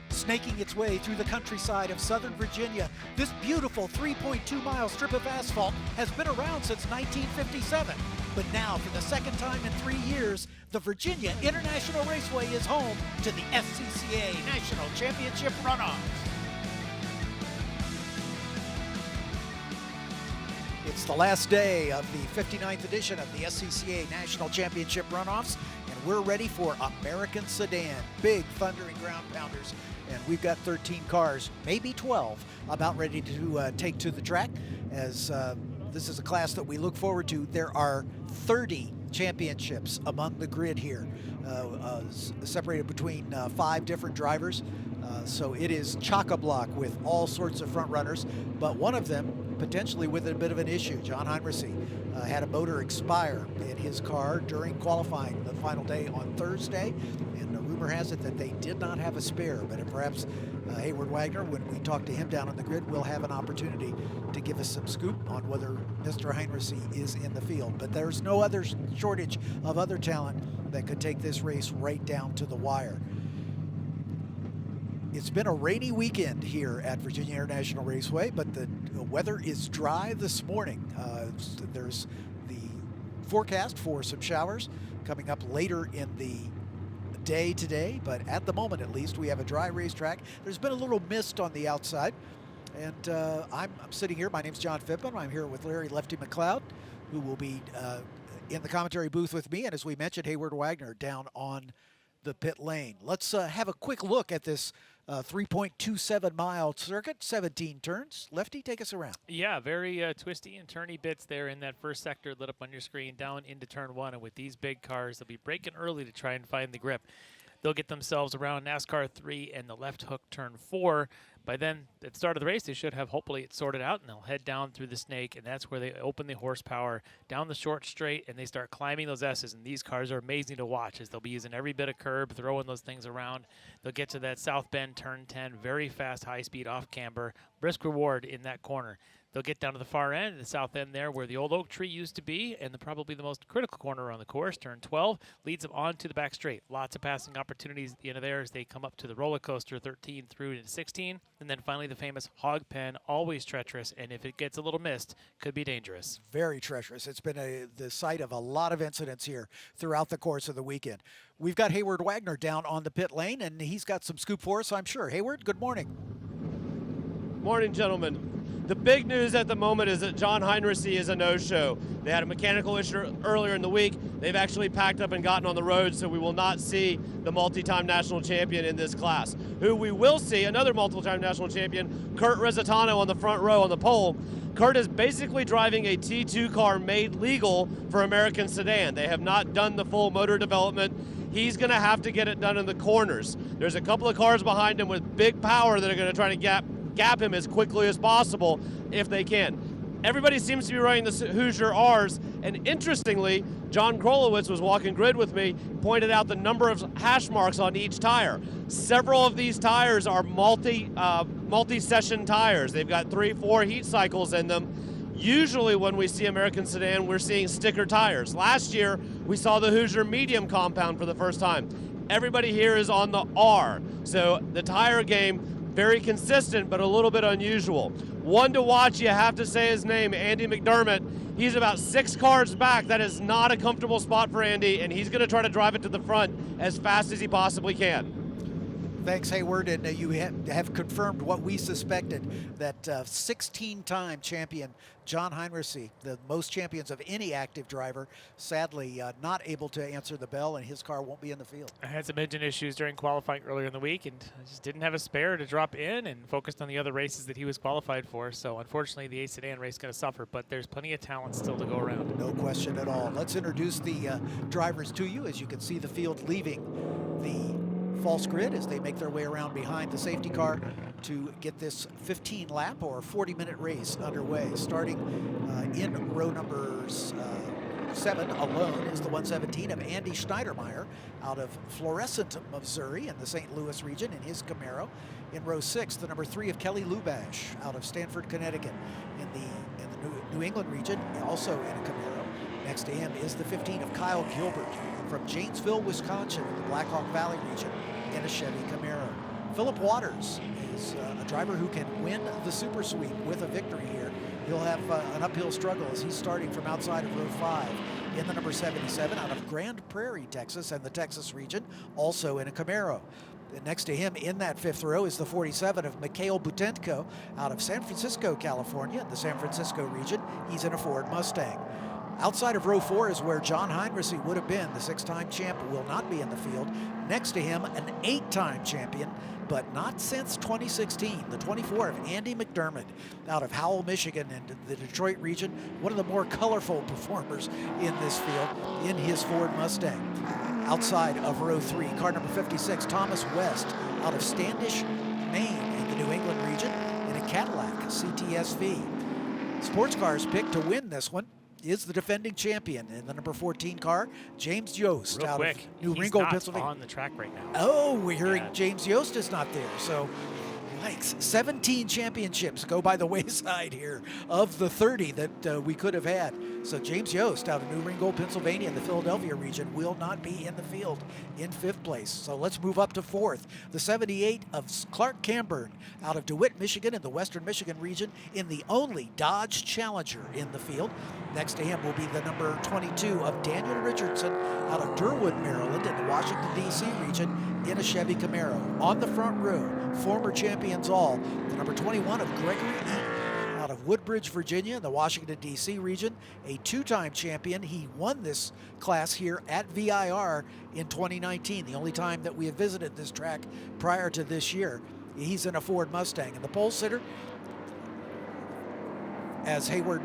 Snaking its way through the countryside of Southern Virginia, this beautiful 3.2-mile strip of asphalt has been around since 1957. But now, for the second time in 3 years, the Virginia International Raceway is home to the SCCA National Championship Runoffs. It's the last day of the 59th edition of the SCCA National Championship Runoffs, and we're ready for American Sedan, big thundering ground pounders. And we've got 13 cars, maybe 12, about ready to take to the track, as this is a class that we look forward to. There are 30 championships among the grid here, separated between 5 different drivers. So it is chock-a-block with all sorts of front runners, but one of them potentially with a bit of an issue. John Heinrichs had a motor expire in his car during qualifying the final day on Thursday, and the rumor has it that they did not have a spare, but perhaps Hayward Wagner, when we talk to him down on the grid, will have an opportunity to give us some scoop on whether Mr. Heinrichs is in the field. But there's no other shortage of other talent that could take this race right down to the wire. It's been a rainy weekend here at Virginia International Raceway, but the weather is dry this morning. There's the forecast for some showers coming up later in the day today, but at the moment at least we have a dry racetrack. There's been a little mist on the outside, and I'm sitting here. My name's John Phippen. I'm here with Larry Lefty McLeod, who will be in the commentary booth with me, and as we mentioned, Hayward Wagner down on the pit lane. Let's have a quick look at this 3.27-mile circuit, 17 turns. Lefty, take us around. Yeah, very twisty and turny bits there in that first sector lit up on your screen down into turn 1. And with these big cars, they'll be braking early to try and find the grip. They'll get themselves around NASCAR 3 and the left hook turn 4. By then, at the start of the race, they should have hopefully it sorted out, and they'll head down through the snake, and that's where they open the horsepower down the short straight, and they start climbing those S's. And these cars are amazing to watch, as they'll be using every bit of curb, throwing those things around. They'll get to that South Bend turn 10, very fast, high speed off camber, brisk reward in that corner. They'll get down to the far end, the south end there, where the old oak tree used to be, and probably the most critical corner on the course. Turn 12 leads them on to the back straight. Lots of passing opportunities at the end of there as they come up to the roller coaster 13 through to 16. And then finally the famous hog pen, always treacherous, and if it gets a little missed, could be dangerous. Very treacherous. It's been the site of a lot of incidents here throughout the course of the weekend. We've got Hayward Wagner down on the pit lane, and he's got some scoop for us, I'm sure. Hayward, good morning. Morning, gentlemen. The big news at the moment is that John Heinrichs is a no-show. They had a mechanical issue earlier in the week. They've actually packed up and gotten on the road, so we will not see the multi-time national champion in this class. Who we will see, another multi-time national champion, Kurt Rezzetano on the front row on the pole. Kurt is basically driving a T2 car made legal for American Sedan. They have not done the full motor development. He's going to have to get it done in the corners. There's a couple of cars behind him with big power that are going to try to gap him as quickly as possible if they can. Everybody seems to be running the Hoosier R's, and interestingly, John Krolowitz was walking grid with me, pointed out the number of hash marks on each tire. Several of these tires are multi-session tires. They've got 3-4 heat cycles in them. Usually when we see American Sedan, we're seeing sticker tires. Last year, we saw the Hoosier Medium compound for the first time. Everybody here is on the R, so the tire game, very consistent, but a little bit unusual. One to watch, you have to say his name, Andy McDermott. He's about 6 cars back. That is not a comfortable spot for Andy, and he's going to try to drive it to the front as fast as he possibly can. Thanks, Hayward, and you have confirmed what we suspected, that 16-time champion John Heinrichs, the most champions of any active driver, sadly not able to answer the bell, and his car won't be in the field. I had some engine issues during qualifying earlier in the week, and I just didn't have a spare to drop in and focused on the other races that he was qualified for. So unfortunately, the Sedan race is going to suffer, but there's plenty of talent still to go around. No question at all. Let's introduce the drivers to you. As you can see, the field leaving the false grid as they make their way around behind the safety car to get this 15-lap or 40-minute race underway. Starting in row numbers 7 alone is the 117 of Andy Schneidermeyer out of Florissant, Missouri in the St. Louis region in his Camaro. In row 6, the number 3 of Kelly Lubash out of Stamford, Connecticut in the New England region, also in a Camaro. Next to him is the 15 of Kyle Gilbert from Janesville, Wisconsin in the Blackhawk Valley region in a Chevy Camaro. Philip Waters is a driver who can win the super sweep with a victory here. He'll have an uphill struggle as he's starting from outside of row 5 in the number 77 out of Grand Prairie, Texas, and the Texas region, also in a Camaro. Next to him in that 5th row is the 47 of Mikhail Butenko out of San Francisco, California, the San Francisco region. He's in a Ford Mustang. Outside of row 4 is where John Heinrichsey would have been. The 6-time champ will not be in the field. Next to him, an 8-time champion, but not since 2016. The 24 of Andy McDermott out of Howell, Michigan, and the Detroit region. One of the more colorful performers in this field in his Ford Mustang. Outside of row 3, car number 56, Thomas West out of Standish, Maine, in the New England region, in a Cadillac CTS-V. Sports Cars picked to win this one is the defending champion in the number 14 car, James Yost out of New Ringgold, Pennsylvania. On the track right now. Oh, we're hearing James Yost is not there. So, yikes, 17 championships go by the wayside here of the 30 that we could have had. So James Yost out of New Ringgold, Pennsylvania in the Philadelphia region will not be in the field in 5th place. So let's move up to 4th. The 78 of Clark Cambern out of DeWitt, Michigan in the Western Michigan region in the only Dodge Challenger in the field. Next to him will be the number 22 of Daniel Richardson out of Durwood, Maryland in the Washington, D.C. region in a Chevy Camaro. On the front row, former champions all, the number 21 of Gregory Eaton out of Woodbridge, Virginia in the Washington, D.C. region, a 2-time champion. He won this class here at VIR in 2019, the only time that we have visited this track prior to this year. He's in a Ford Mustang. And the pole sitter, as Hayward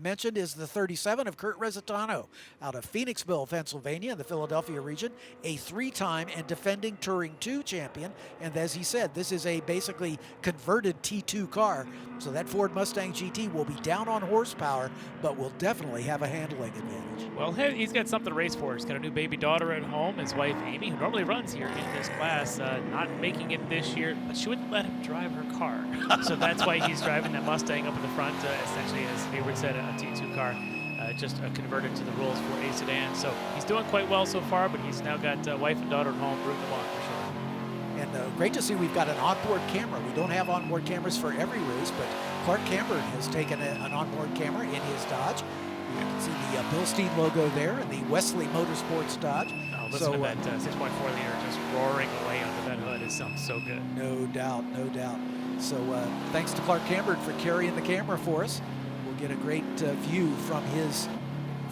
mentioned, is the 37 of Kurt Rezzetano out of Phoenixville, Pennsylvania, in the Philadelphia region, a 3-time and defending Touring 2 champion. And as he said, this is a basically converted T2 car. So that Ford Mustang GT will be down on horsepower, but will definitely have a handling advantage. Well, he's got something to race for. He's got a new baby daughter at home. His wife, Amy, who normally runs here in this class, not making it this year, but she wouldn't let him drive her car. So that's why he's driving that Mustang up in the front, essentially, as Hayward said, a T2 car, just converted to the rules for a sedan. So he's doing quite well so far, but he's now got wife and daughter at home rooting him on for sure. And great to see we've got an onboard camera. We don't have onboard cameras for every race, but Clark Cambern has taken an onboard camera in his Dodge. You can see the Bilstein logo there and the Wesley Motorsports Dodge. Oh, listen to that 6.4 liter just roaring away under that hood. It sounds so good. No doubt, no doubt. So thanks to Clark Cambern for carrying the camera for us. We'll get a great view from his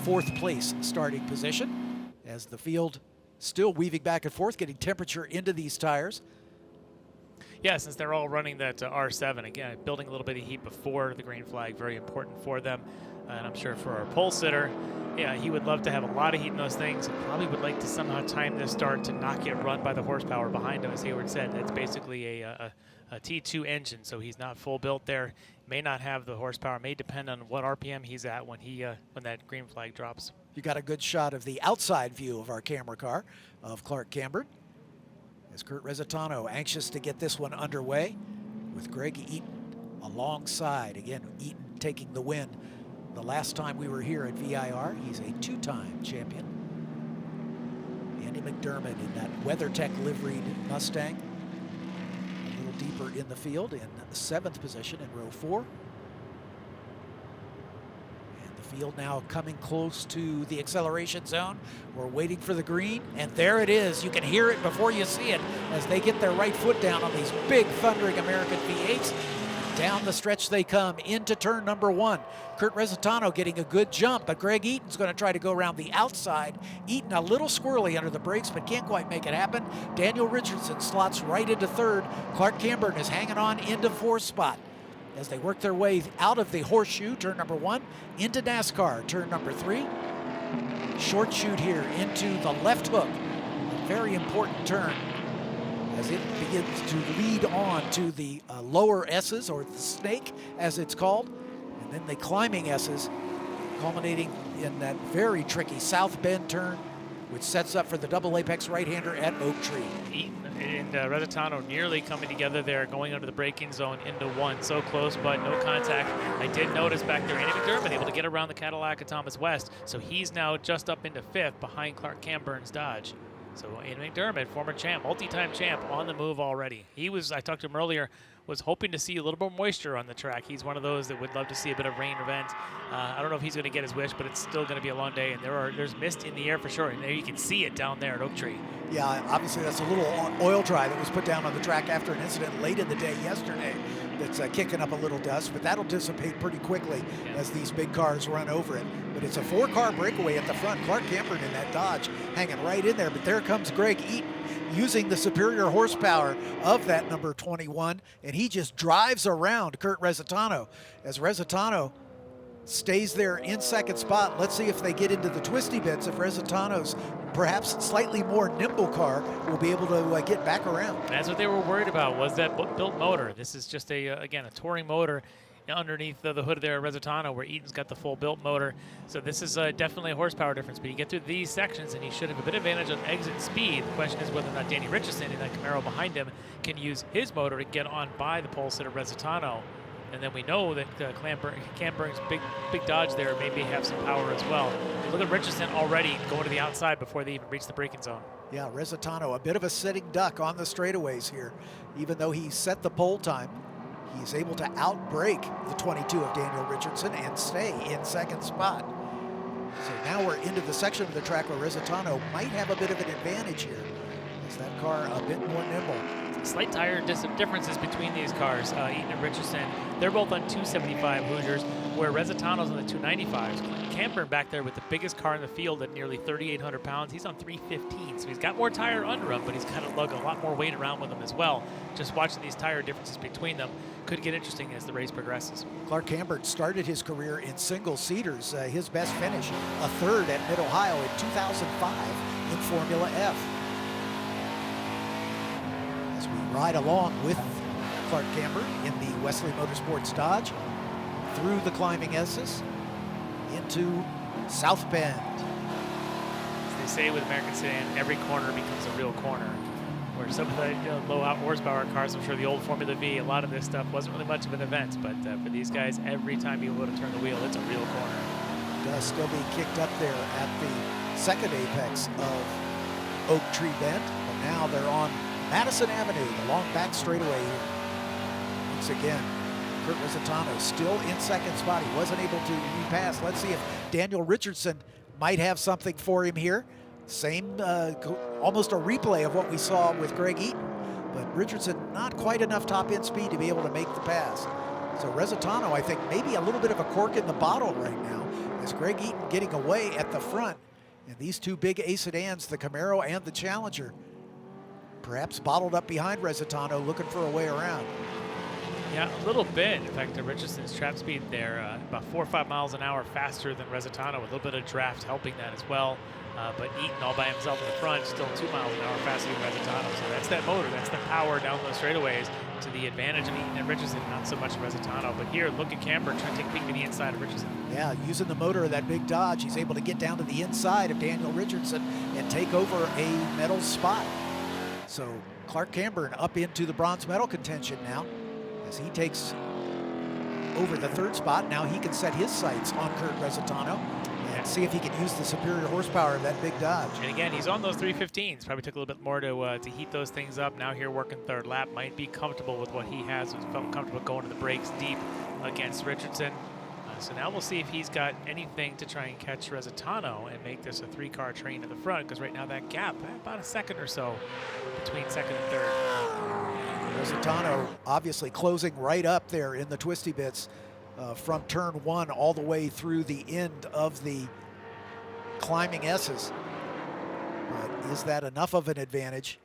4th place starting position as the field still weaving back and forth, getting temperature into these tires. Yeah, since they're all running that R7, again, building a little bit of heat before the green flag, very important for them. And I'm sure for our pole sitter, yeah, he would love to have a lot of heat in those things. He probably would like to somehow time this start to not get run by the horsepower behind him. As Hayward said, it's basically a T2 engine, so he's not full built there. May not have the horsepower. May depend on what RPM he's at when when that green flag drops. You got a good shot of the outside view of our camera car of Clark Cambern as Kurt Rezzetano anxious to get this one underway with Greg Eaton alongside. Again, Eaton taking the win the last time we were here at VIR. He's a 2-time champion. Andy McDermott in that WeatherTech liveried Mustang. A little deeper in the field in the 7th position in row 4. Field now coming close to the acceleration zone. We're waiting for the green, and there it is. You can hear it before you see it as they get their right foot down on these big thundering American V8s. Down the stretch they come into turn number 1. Kurt Rezzetano getting a good jump, but Greg Eaton's going to try to go around the outside. Eaton a little squirrely under the brakes, but can't quite make it happen. Daniel Richardson slots right into 3rd. Clark Cambern is hanging on into 4th spot as they work their way out of the horseshoe, turn number 1, into NASCAR, turn number 3. Short chute here into the left hook. A very important turn as it begins to lead on to the lower S's, or the snake as it's called, and then the climbing S's, culminating in that very tricky South Bend turn, which sets up for the double apex right-hander at Oak Tree. Eaton and Rezzetano nearly coming together there, going under the braking zone into 1. So close, but no contact. I did notice back there, Andy McDermott able to get around the Cadillac of Thomas West, so he's now just up into 5th behind Clark Cambern's Dodge. So Ian McDermott, former champ, multi-time champ, on the move already. He was, I talked to him earlier, was hoping to see a little more moisture on the track. He's one of those that would love to see a bit of rain event. I don't know if he's going to get his wish, but it's still going to be a long day, and there's mist in the air for sure. And there you can see it down there at Oak Tree. Yeah, obviously that's a little oil dry that was put down on the track after an incident late in the day yesterday that's kicking up a little dust, but that'll dissipate pretty quickly as these big cars run over it. But it's a 4-car breakaway at the front. Clark Cambern in that Dodge hanging right in there, but there comes Greg Eaton using the superior horsepower of that number 21, and he just drives around Kurt Rezzetano as Rezzetano stays there in second spot. Let's see if they get into the twisty bits, if Rezzetano's perhaps slightly more nimble car will be able to get back around. That's what they were worried about, was that built motor. This is just again, a touring motor underneath the hood there at Rezzetano, where Eaton's got the full built motor. So this is definitely a horsepower difference, but you get through these sections and he should have a bit of advantage on exit speed. The question is whether or not Danny Richardson in that Camaro behind him can use his motor to get on by the Polesitter Rezzetano. And then we know that Cambern's big Dodge there maybe have some power as well. Look at Richardson already going to the outside before they even reach the braking zone. Yeah, Rezzetano, a bit of a sitting duck on the straightaways here. Even though he set the pole time, he's able to outbrake the 22 of Daniel Richardson and stay in second spot. So now we're into the section of the track where Rezzetano might have a bit of an advantage here. Is that car a bit more nimble? Slight tire differences between these cars, Eaton and Richardson. They're both on 275 Hoosiers, where Rezzetano's on the 295s. Cambern back there with the biggest car in the field at nearly 3,800 pounds. He's on 315, so he's got more tire under him, but he's got to lug a lot more weight around with him as well. Just watching these tire differences between them could get interesting as the race progresses. Clark Cambern started his career in single-seaters. His best finish, a third at Mid-Ohio in 2005 in Formula F. As we ride along with Clark Cambern in the Wesley Motorsports Dodge through the climbing S's into South Bend. As they say with American Sedan, every corner becomes a real corner. Where some of the low horsepower cars, I'm sure the old Formula V, a lot of this stuff wasn't really much of an event, but for these guys, every time you go to turn the wheel, it's a real corner. Does still be kicked up there at the second apex of Oak Tree Bend, but now they're on Madison Avenue, the long back straightaway here. Once again, Kurt Rezzetano still in second spot. He wasn't able to repass. Let's see if Daniel Richardson might have something for him here. Same, almost a replay of what we saw with Greg Eaton, but Richardson not quite enough top end speed to be able to make the pass. So Rezzetano, I think, maybe a little bit of a cork in the bottle right now, as Greg Eaton getting away at the front. And these two big A sedans, the Camaro and the Challenger, perhaps bottled up behind Rezzetano, looking for a way around. Yeah, a little bit. In fact, Richardson's trap speed there, about 4 or 5 miles an hour faster than Rezzetano, with a little bit of draft helping that as well. But Eaton all by himself in the front, still 2 miles an hour faster than Rezzetano. So that's that motor, that's the power down those straightaways to the advantage of Eaton and Richardson, not so much Rezzetano. But here, look at Cambern trying to take a peek to the inside of Richardson. Yeah, using the motor of that big Dodge, he's able to get down to the inside of Daniel Richardson and take over a medal spot. So Clark Cambern up into the bronze medal contention now, as he takes over the third spot. Now he can set his sights on Kurt Rezzetano and see if he can use the superior horsepower of that big Dodge. And again, he's on those 315s. Probably took a little bit more to heat those things up. Now here working third lap, might be comfortable with what he has. Felt comfortable going to the brakes deep against Richardson. So now we'll see if he's got anything to try and catch Rezzetano and make this a 3-car train to the front, because right now that gap, about a second or so between second and third. Rezzetano obviously closing right up there in the twisty bits from turn 1 all the way through the end of the climbing S's. But is that enough of an advantage?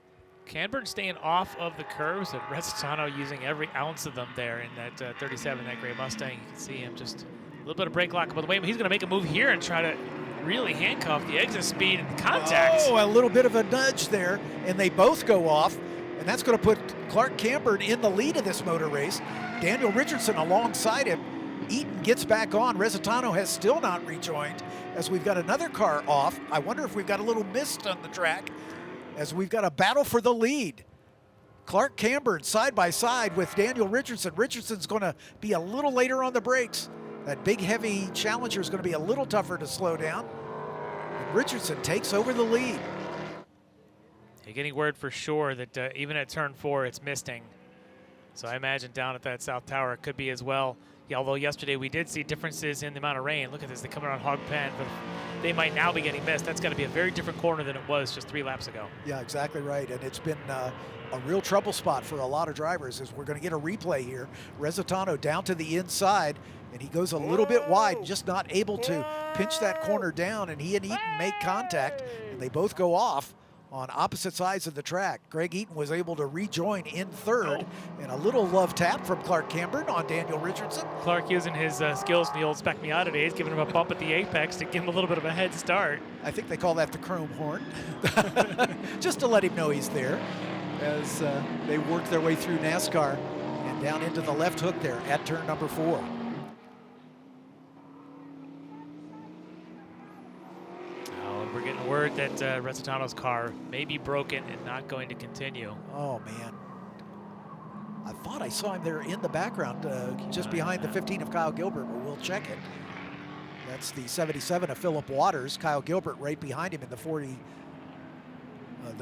Cambern staying off of the curves, and Rezzetano using every ounce of them there in that 37, that gray Mustang. You can see him just a little bit of brake lock, by the way, but he's going to make a move here and try to really handcuff the exit speed and contact. Oh, a little bit of a nudge there, and they both go off, and that's going to put Clark Cambern in the lead of this motor race. Daniel Richardson alongside him. Eaton gets back on. Rezzetano has still not rejoined, as we've got another car off. I wonder if we've got a little mist on the track, as we've got a battle for the lead. Clark Cambern side by side with Daniel Richardson. Richardson's going to be a little later on the brakes. That big heavy Challenger is going to be a little tougher to slow down. And Richardson takes over the lead. They're getting word for sure that even at turn 4, it's misting. So I imagine down at that south tower it could be as well. Yeah, although yesterday we did see differences in the amount of rain. Look at this, they come around Hog Pen, but they might now be getting missed. That's got to be a very different corner than it was just 3 laps ago. Yeah, exactly right. And it's been a real trouble spot for a lot of drivers, as we're going to get a replay here. Rezzetano down to the inside, and he goes a little bit wide, just not able to pinch that corner down, and he and Eaton make contact, and they both go off on opposite sides of the track. Greg Eaton was able to rejoin in third, and a little love tap from Clark Cambern on Daniel Richardson. Clark using his skills in the old Spec Miata days, giving him a bump at the apex to give him a little bit of a head start. I think they call that the chrome horn, just to let him know he's there as they work their way through NASCAR and down into the left hook there at turn number 4. We're getting word that Rezzetano's car may be broken and not going to continue. Oh, man. I thought I saw him there in the background, just behind the 15 of Kyle Gilbert, but we'll check it. That's the 77 of Philip Waters. Kyle Gilbert right behind him in the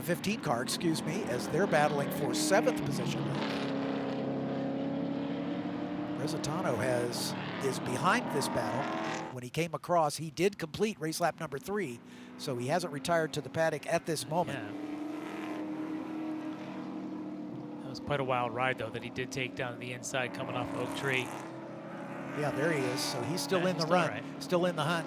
15 car, excuse me, as they're battling for 7th position. Rezzetano is behind this battle. When he came across, he did complete race lap number 3, so he hasn't retired to the paddock at this moment. Yeah. That was quite a wild ride, though, that he did take down the inside coming off Oak Tree. Yeah, there he is. So he's still in the run, right. Still in the hunt.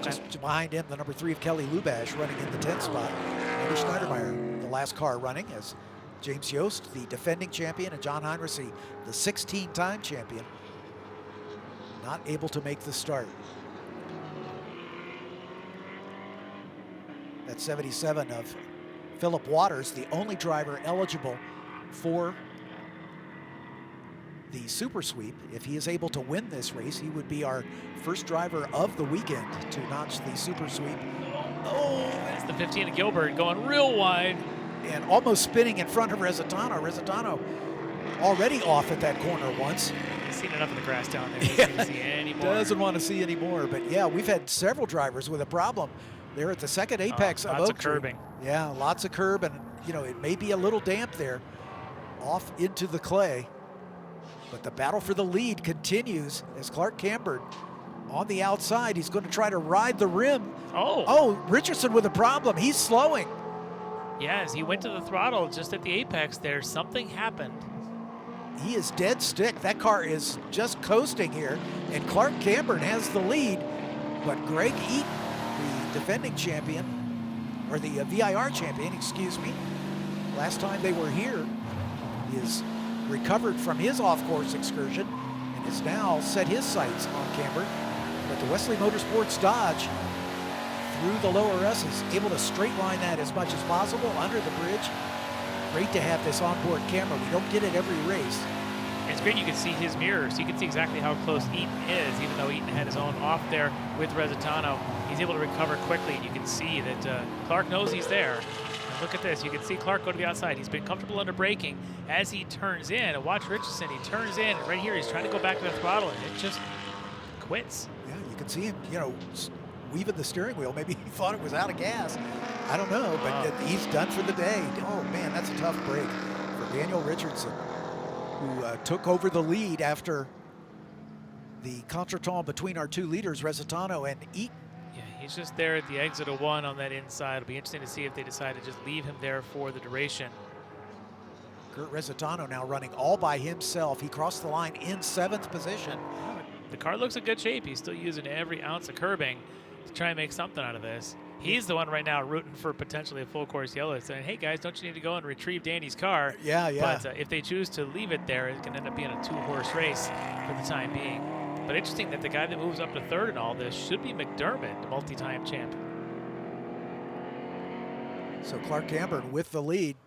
Just behind him, the number 3 of Kelly Lubash running in the 10th spot. Andy Schneidermeyer, the last car running, as James Yost, the defending champion, and John Heinrichsey, the 16-time champion, not able to make the start. That 77 of Philip Waters, the only driver eligible for the Super Sweep. If he is able to win this race, he would be our first driver of the weekend to notch the Super Sweep. Oh, that's the 15 of Gilbert going real wide. And almost spinning in front of Rezzetano. Rezzetano already off at that corner once. He's seen enough of the grass down there. He doesn't see anymore. Doesn't want to see anymore. But yeah, we've had several drivers with a problem. They're at the second apex of Oak Tree. Lots of curbing. Yeah, lots of curb, and you know, it may be a little damp there off into the clay. But the battle for the lead continues as Clark Cambern on the outside. He's going to try to ride the rim. Oh, Richardson with a problem. He's slowing. Yes, he went to the throttle just at the apex there. Something happened. He is dead stick. That car is just coasting here, and Clark Cambern has the lead. But Greg Eaton, the defending champion, or the VIR champion, excuse me, last time they were here, is recovered from his off-course excursion and has now set his sights on Cambern. But the Wesley Motorsports Dodge, through the lower S's, able to straight line that as much as possible under the bridge. Great to have this onboard camera. We don't get it every race. It's great you can see his mirror, so you can see exactly how close Eaton is, even though Eaton had his own off there with Rezzetano. He's able to recover quickly, and you can see that Clark knows he's there. And look at this. You can see Clark go to the outside. He's been comfortable under braking. As he turns in, and watch Richardson, he turns in, and right here he's trying to go back to the throttle, and it just quits. Yeah, you can see him, you know, weaving the steering wheel. Maybe he thought it was out of gas. I don't know, but he's done for the day. Oh, man, that's a tough break for Daniel Richardson, who took over the lead after the contretemps between our two leaders, Rezzetano and Eaton. Yeah, he's just there at the exit of 1 on that inside. It'll be interesting to see if they decide to just leave him there for the duration. Kurt Rezzetano now running all by himself. He crossed the line in 7th position. The car looks in good shape. He's still using every ounce of curbing to try and make something out of this. He's the one right now rooting for potentially a full course yellow, saying, hey guys, don't you need to go and retrieve Danny's car? Yeah. But if they choose to leave it there, it can end up being a 2-horse race for the time being. But interesting that the guy that moves up to 3rd in all this should be McDermott, the multi-time champ. So Clark Cambern with the lead,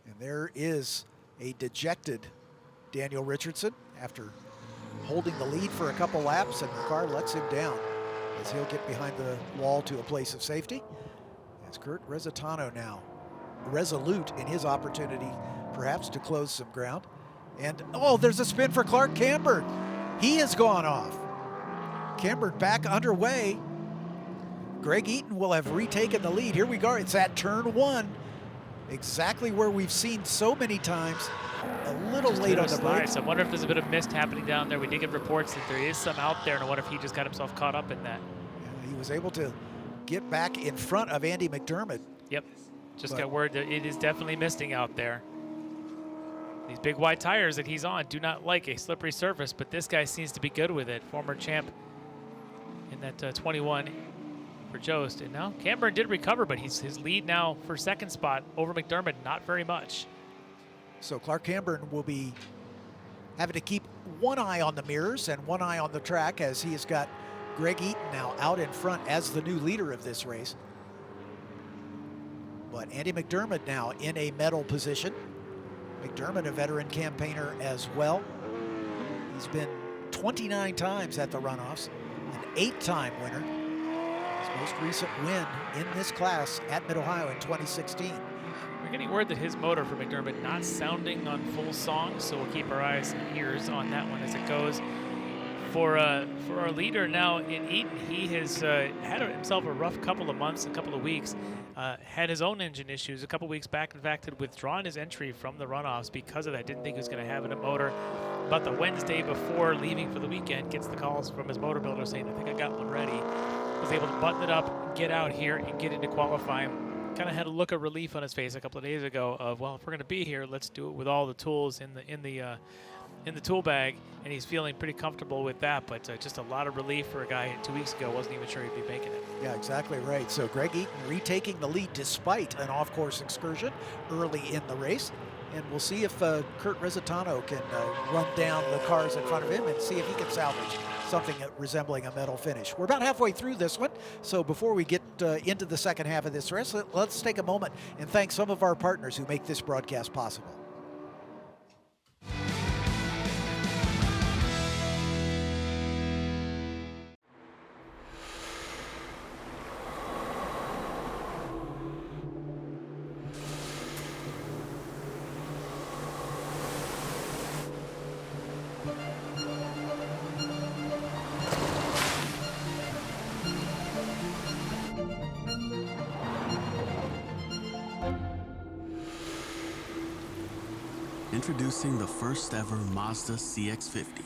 and there is a dejected Daniel Richardson after holding the lead for a couple laps, and the car lets him down as he'll get behind the wall to a place of safety. As Kurt Rezzetano now resolute in his opportunity perhaps to close some ground. And there's a spin for Clark Cambern. He has gone off. Cambern back underway. Greg Eaton will have retaken the lead. Here we go. It's at turn 1. exactly where we've seen so many times. A little Just late on the brakes. I wonder if there's a bit of mist happening down there. We did get reports that there is some out there, and I wonder if he just got himself caught up in that. Yeah, he was able to get back in front of Andy McDermott. Yep, just got word that it is definitely misting out there. These big wide tires that he's on do not like a slippery surface, but this guy seems to be good with it. Former champ in that 21 for Jost. And now Cambern did recover, but his lead now for second spot over McDermott, not very much. So Clark Cambern will be having to keep one eye on the mirrors and one eye on the track, as he has got Greg Eaton now out in front as the new leader of this race. But Andy McDermott now in a medal position. McDermott, a veteran campaigner as well. He's been 29 times at the runoffs, an 8-time winner. His most recent win in this class at Mid-Ohio in 2016. We're getting word that his motor for McDermott not sounding on full song, so we'll keep our eyes and ears on that one as it goes. For our leader now in Eaton, he has had himself a rough couple of months, a couple of weeks. Had his own engine issues a couple weeks back. In fact, had withdrawn his entry from the runoffs because of that. Didn't think he was going to have a motor. But the Wednesday before leaving for the weekend, gets the calls from his motor builder saying, I think I got one ready. Was able to button it up, get out here, and get into qualifying. Kind of had a look of relief on his face a couple of days ago of, well, if we're going to be here, let's do it with all the tools in the tool bag, and he's feeling pretty comfortable with that. But just a lot of relief for a guy 2 weeks ago wasn't even sure he'd be making it. Yeah, exactly right. So Greg Eaton retaking the lead despite an off-course excursion early in the race. And we'll see if Kurt Rezzetano can run down the cars in front of him and see if he can salvage something resembling a medal finish. We're about halfway through this one, so before we get into the second half of this race, let's take a moment and thank some of our partners who make this broadcast possible. Introducing the first ever Mazda CX-50.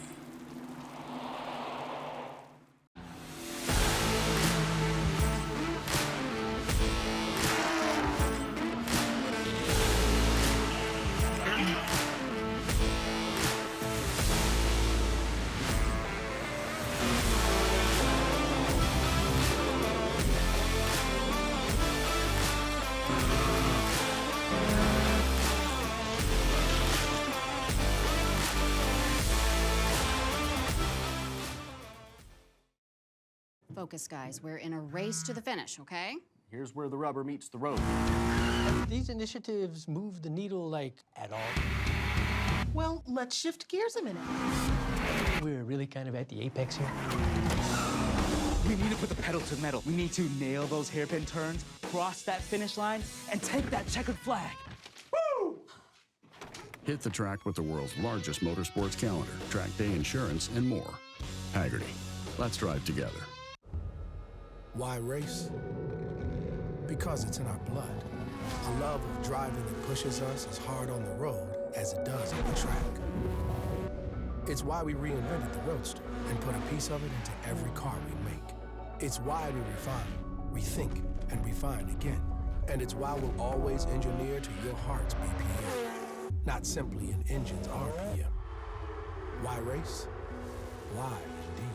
Focus, guys. We're in a race to the finish, okay? Here's where the rubber meets the road. Have these initiatives moved the needle, like, at all? Well, let's shift gears a minute. We're really kind of at the apex here. We need to put the pedal to the metal. We need to nail those hairpin turns, cross that finish line, and take that checkered flag. Woo! Hit the track with the world's largest motorsports calendar, track day insurance, and more. Haggerty. Let's drive together. Why race? Because it's in our blood. A love of driving that pushes us as hard on the road as it does on the track. It's why we reinvented the Roadster and put a piece of it into every car we make. It's why we refine, rethink, and refine again. And it's why we'll always engineer to your heart's BPM, not simply an engine's RPM. Why race? Why indeed?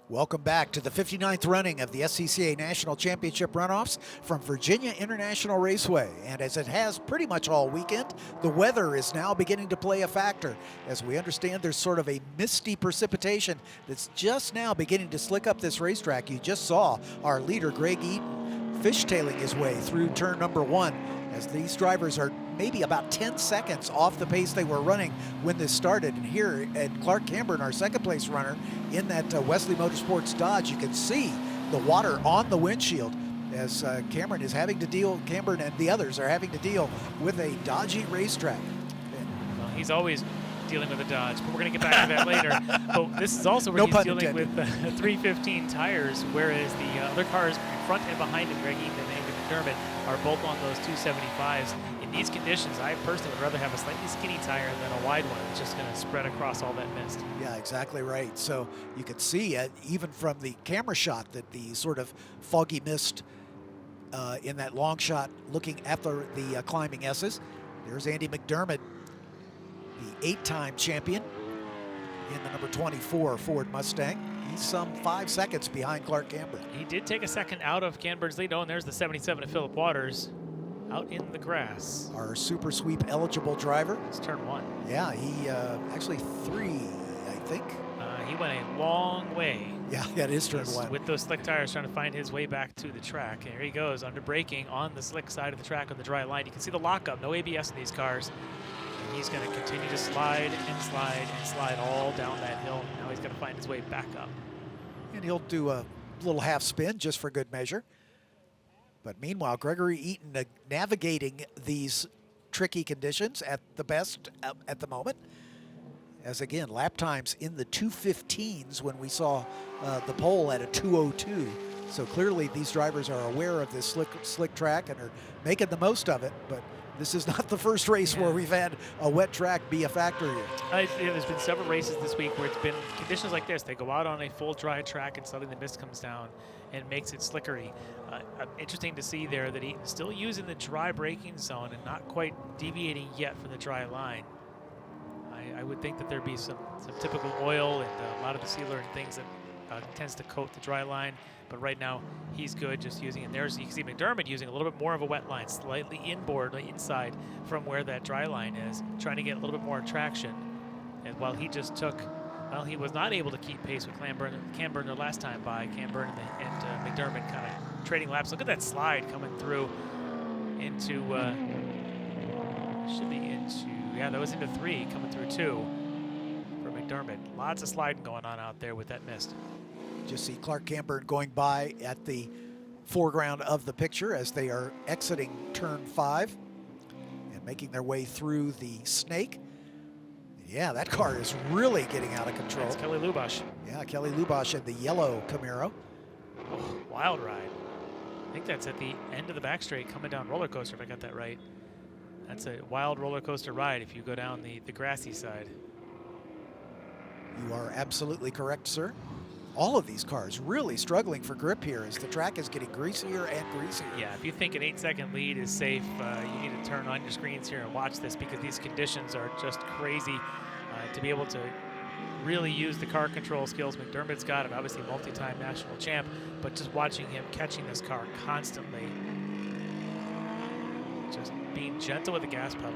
Welcome back to the 59th running of the SCCA National Championship Runoffs from VIRginia International Raceway. And as it has pretty much all weekend, the weather is now beginning to play a factor. As we understand, there's sort of a misty precipitation that's just now beginning to slick up this racetrack. You just saw our leader, Greg Eaton, fishtailing his way through turn number 1, as these drivers are maybe about 10 seconds off the pace they were running when this started. And here at Clark Cambern, our second place runner in that Wesley Motorsports Dodge, you can see the water on the windshield as Cambern is having to deal, Cambern and the others are having to deal with a dodgy racetrack. Well, he's always dealing with a Dodge, but we're going to get back to that later. But this is also where he's dealing with 315 tires, whereas the other cars in front and behind him, Greg Eaton and Andy McDermott, are both on those 275s. In these conditions, I personally would rather have a slightly skinny tire than a wide one that's just going to spread across all that mist. Yeah, exactly right. So you can see, even from the camera shot, that the sort of foggy mist in that long shot looking at the climbing S's. There's Andy McDermott, the 8-time champion in the number 24 Ford Mustang. He's some 5 seconds behind Clark Cambern. He did take a second out of Cambern's lead. Oh, and there's the 77 of Philip Waters out in the grass. Our super sweep eligible driver. It's turn 1. Yeah, he actually 3, I think. He went a long way. Yeah, it is turn 1. With those slick tires, trying to find his way back to the track. And here he goes, under braking on the slick side of the track on the dry line. You can see the lockup, no ABS in these cars. And he's going to continue to slide and slide and slide all down that hill. Now he's going to find his way back up. And he'll do a little half spin just for good measure. But meanwhile, Gregory Eaton navigating these tricky conditions at the best at the moment. As again, lap times in the 2:15s when we saw the pole at a 2:02. So clearly these drivers are aware of this slick track and are making the most of it. But this is not the first race where we've had a wet track be a factor here. There's been several races this week where it's been conditions like this. They go out on a full dry track and suddenly the mist comes down and makes it slickery. Interesting to see there that Eaton's still using the dry braking zone and not quite deviating yet from the dry line. I would think that there'd be some typical oil and a lot of the sealer and things that tends to coat the dry line. But right now, he's good just using it. There's, you can see McDermott using a little bit more of a wet line, slightly inboard, inside from where that dry line is, trying to get a little bit more traction. And while he just took, well, he was not able to keep pace with Cambern the last time by. Cambern and McDermott kind of trading laps. Look at that slide coming through into, should be into, yeah, that was into 3, coming through 2 for McDermott. Lots of sliding going on out there with that mist. Just see Clark Cambern going by at the foreground of the picture as they are exiting turn 5 and making their way through the snake. Yeah, that car is really getting out of control. That's Kelly Lubosh. Yeah, Kelly Lubosh in the yellow Camaro. Oh, wild ride. I think that's at the end of the back straight coming down roller coaster, if I got that right. That's a wild roller coaster ride if you go down the grassy side. You are absolutely correct, sir. All of these cars really struggling for grip here as the track is getting greasier and greasier. Yeah, if you think an 8-second lead is safe, you need to turn on your screens here and watch this because these conditions are just crazy. To be able to really use the car control skills McDermott's got, and obviously multi-time national champ, but just watching him catching this car constantly, just being gentle with the gas pedal.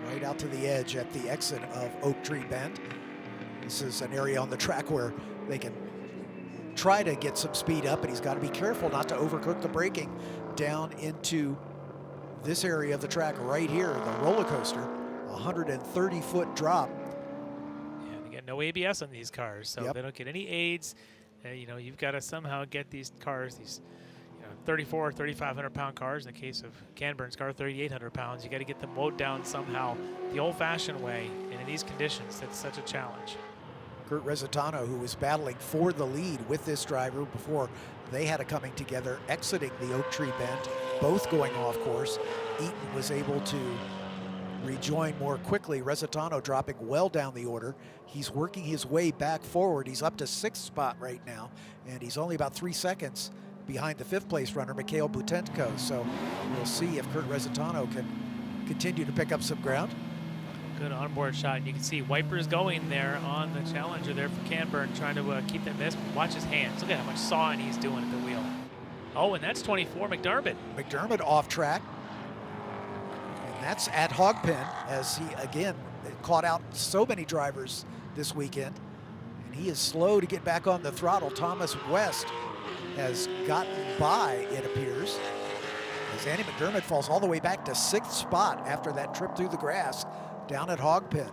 Right out to the edge at the exit of Oak Tree Bend. This is an area on the track where they can try to get some speed up, but he's got to be careful not to overcook the braking down into this area of the track right here, the roller coaster, 130-foot drop. Yeah, they get no ABS on these cars, so they don't get any aids. You know, you've got to somehow get these cars, these 34, 3,500-pound cars. In the case of Cambern's car, 3,800 pounds. You got to get them mowed down somehow the old-fashioned way, and in these conditions, that's such a challenge. Kurt Rezzetano, who was battling for the lead with this driver before they had a coming together, exiting the Oak Tree Bend, both going off course. Eaton was able to rejoin more quickly. Rezzetano dropping well down the order. He's working his way back forward. He's up to 6th spot right now, and he's only about 3 seconds behind the 5th place runner, Mikhail Butenko. So we'll see if Kurt Rezzetano can continue to pick up some ground. Good onboard shot, and you can see wipers going there on the Challenger there for Cambern, trying to keep that mist. Watch his hands. Look at how much sawing he's doing at the wheel. Oh, and that's 24, McDermott. McDermott off track. And that's at Hogpen as he, again, caught out so many drivers this weekend. And he is slow to get back on the throttle. Thomas West has gotten by, it appears, as Andy McDermott falls all the way back to 6th spot after that trip through the grass down at Hogpen.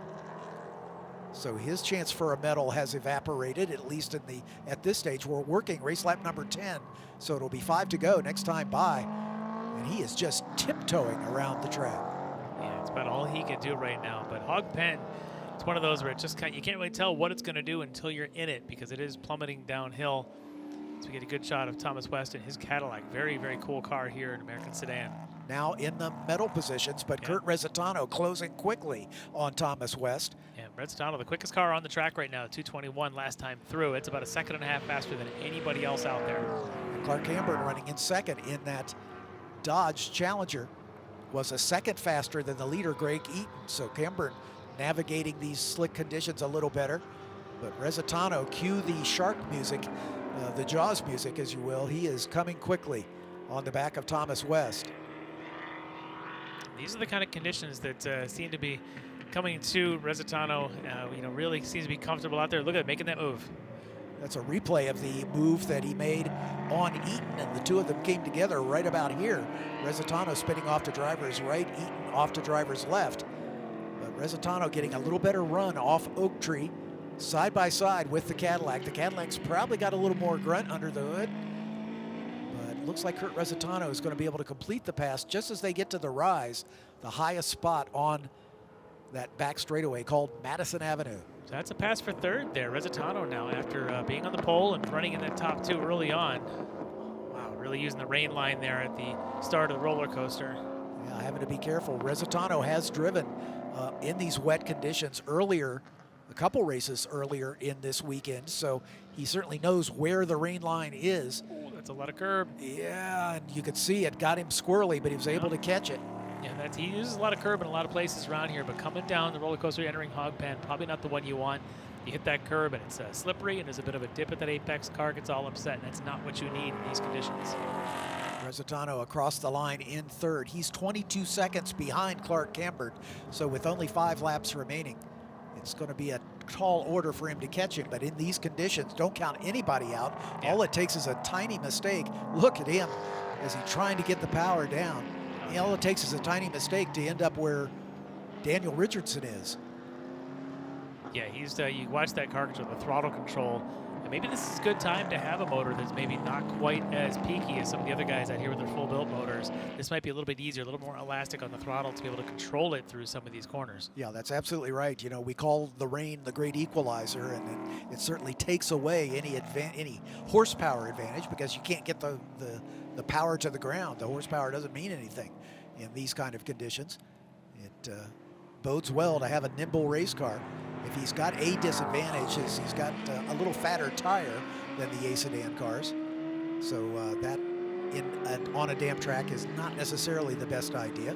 So his chance for a medal has evaporated, at least at this stage. We're working race lap number 10, so it'll be 5 to go next time by. And he is just tiptoeing around the track. Yeah, it's about all he can do right now. But Hogpen, it's one of those where it just you can't really tell what it's going to do until you're in it because it is plummeting downhill. So we get a good shot of Thomas West in his Cadillac. Very, very cool car here in American Sedan. Now in the medal positions, but Kurt Rezzetano closing quickly on Thomas West. Yeah, Rezzetano, the quickest car on the track right now, 2:21 last time through. It's about a second and a half faster than anybody else out there. And Clark Cambern running in second in that Dodge Challenger was a second faster than the leader, Greg Eaton. So Cambern navigating these slick conditions a little better. But Rezzetano, cue the shark music, the Jaws music, as you will. He is coming quickly on the back of Thomas West. These are the kind of conditions that seem to be coming to Rezzetano. Really seems to be comfortable out there. Look at it, making that move. That's a replay of the move that he made on Eaton, and the two of them came together right about here. Rezzetano spinning off to driver's right, Eaton off to driver's left. But Rezzetano getting a little better run off Oak Tree, side by side with the Cadillac. The Cadillac's probably got a little more grunt under the hood, but it looks like Kurt Rezzetano is going to be able to complete the pass just as they get to the rise, the highest spot on that back straightaway called Madison Avenue. So that's a pass for third there. Rezzetano now, after being on the pole and running in that top two early on. Wow, really using the rain line there at the start of the roller coaster. Yeah, having to be careful. Rezzetano has driven in these wet conditions earlier, a couple races earlier in this weekend, so he certainly knows where the rain line is. Oh, that's a lot of curb. Yeah, and you could see it got him squirrely, but he was able to catch it. Yeah, he uses a lot of curb in a lot of places around here, but coming down the roller coaster, entering hog pen, probably not the one you want. You hit that curb and it's slippery, and there's a bit of a dip at that apex. Car gets all upset, and that's not what you need in these conditions. Rezzetano across the line in third. He's 22 seconds behind Clark Cambern, so with only 5 laps remaining, it's going to be a tall order for him to catch him. But in these conditions, don't count anybody out. Yeah. All it takes is a tiny mistake. Look at him as he's trying to get the power down. All it takes is a tiny mistake to end up where Daniel Richardson is. Yeah, he's you watch that car control, the throttle control, and maybe this is a good time to have a motor that's maybe not quite as peaky as some of the other guys out here with their full built motors. This might be a little bit easier, a little more elastic on the throttle to be able to control it through some of these corners. Yeah, that's absolutely right. You know, we call the rain the great equalizer, and it certainly takes away any horsepower advantage because you can't get the power to the ground. The horsepower doesn't mean anything in these kind of conditions. It bodes well to have a nimble race car. If he's got a disadvantage, he's got a little fatter tire than the Sedan cars. So that on a damp track is not necessarily the best idea.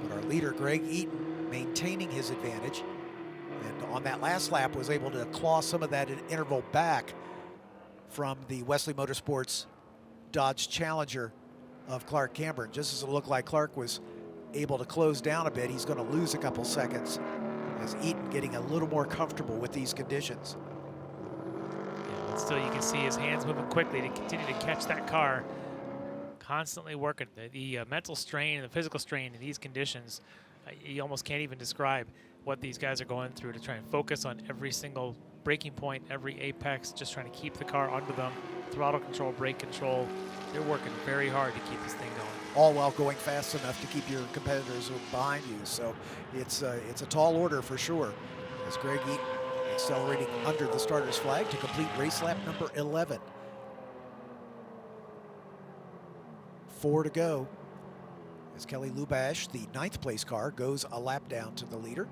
But our leader, Greg Eaton, maintaining his advantage. And on that last lap was able to claw some of that interval back from the Wesley Motorsports Dodge Challenger of Clark Cambern. Just as it looked like Clark was able to close down a bit, he's going to lose a couple seconds as Eaton getting a little more comfortable with these conditions. Yeah, but still you can see his hands moving quickly to continue to catch that car. Constantly working. The mental strain and the physical strain in these conditions, you almost can't even describe what these guys are going through to try and focus on every single braking point, every apex, just trying to keep the car under them. Throttle control, brake control. They're working very hard to keep this thing going. All while going fast enough to keep your competitors behind you. So it's a tall order for sure. As Greg Eaton accelerating under the starter's flag to complete race lap number 11. 4 to go. As Kelly Lubash, the 9th place car, goes a lap down to the leader.